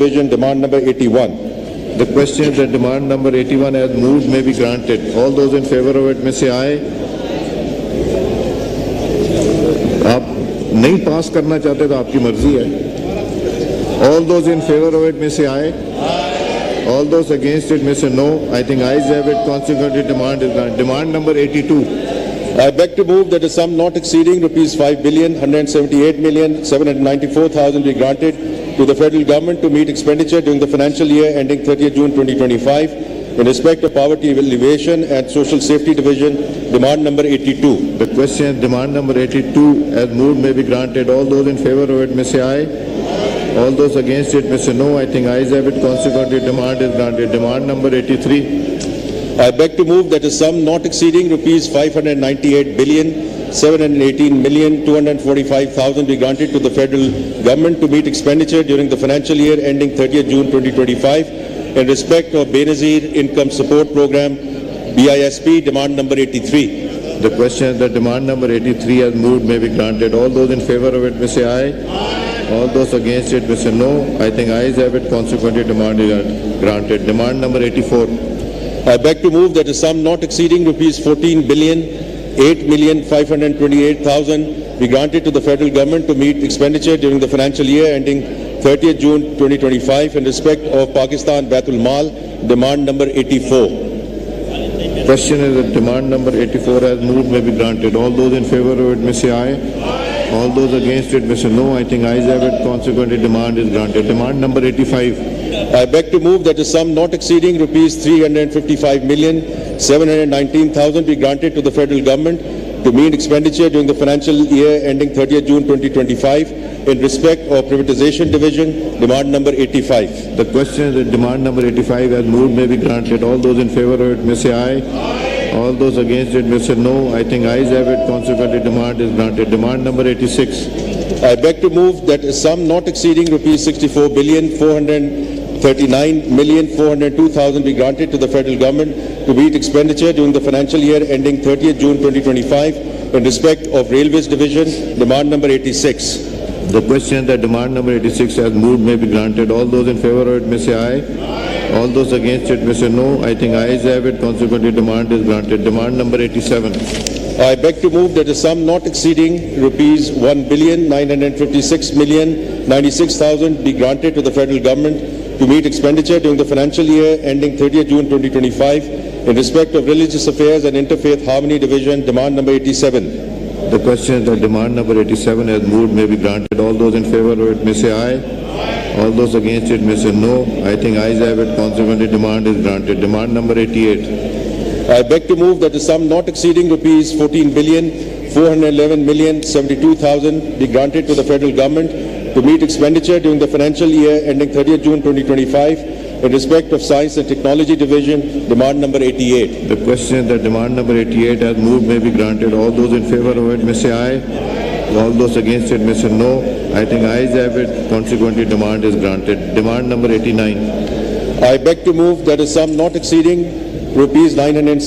Division, demand number 81. The question that demand number 81 as moved may be granted. All those in favor of it may say aye. आप नहीं पास करना चाहते तो आपकी मर्जी है. All those in favor of it may say aye. All those against it may say no. I think ayes have it. Consequently, demand is granted. Demand number 82. I beg to move that a sum not exceeding rupees 5,178,794,000 be granted to the federal government to meet expenditure during the financial year ending 30th June 2025 in respect of poverty alleviation and social safety division, demand number 82. The question demand number 82 as moved may be granted. All those in favor of it may say aye. All those against it may say no. I think ayes have it. Consequently, demand is granted. Demand number 83. I beg to move that a sum not exceeding rupees 598,718,245,000 be granted to the federal government to meet expenditure during the financial year ending 30th June 2025 in respect of Benazir Income Support Program, BISP, demand number 83. The question that demand number 83 as moved may be granted. All those in favor of it may say aye. All those against it may say no. I think ayes have it. Consequently, demand is granted. Demand number 84. I beg to move that a sum not exceeding rupees 14,08,528,000 be granted to the federal government to meet expenditure during the financial year ending 30th June 2025 in respect of Pakistan Baitul Mal, demand number 84. Question is that demand number 84 as moved may be granted. All those in favor of it may say aye. All those against it may say no. I think ayes have it. Consequently, demand is granted. Demand number 85. I beg to move that a sum not exceeding rupees 355,719,000 be granted to the federal government to meet expenditure during the financial year ending 30th June 2025 in respect of privatization division, demand number 85. The question is that demand number 85 as moved may be granted. All those in favor of it may say aye. All those against it may say no. I think ayes have it. Consequently, demand is granted. Demand number 86. I beg to move that a sum not exceeding rupees 64,439,402,000 be granted to the federal government to meet expenditure during the financial year ending 30th June 2025 in respect of Railways Division, demand number 86. The question that demand number 86 as moved may be granted. All those in favor of it may say aye. All those against it may say no. I think ayes have it. Consequently, demand is granted. Demand number 87. I beg to move that a sum not exceeding rupees 1,956,096,000 be granted to the federal government to meet expenditure during the financial year ending 30th June 2025 in respect of Religious Affairs and Interfaith Harmony Division, demand number 87. The question is that demand number 87 as moved may be granted. All those in favor of it may say aye. All those against it may say no. I think ayes have it. Consequently, demand is granted. Demand number 88. I beg to move that the sum not exceeding rupees 14,411,072,000 be granted to the federal government to meet expenditure during the financial year ending 30th June 2025 in respect of Science and Technology Division, demand number 88. The question that demand number 88 as moved may be granted. All those in favor of it may say aye. All those against it may say no. I think ayes have it. Consequently, demand is granted. Demand number 89. I beg to move that a sum not exceeding rupees 970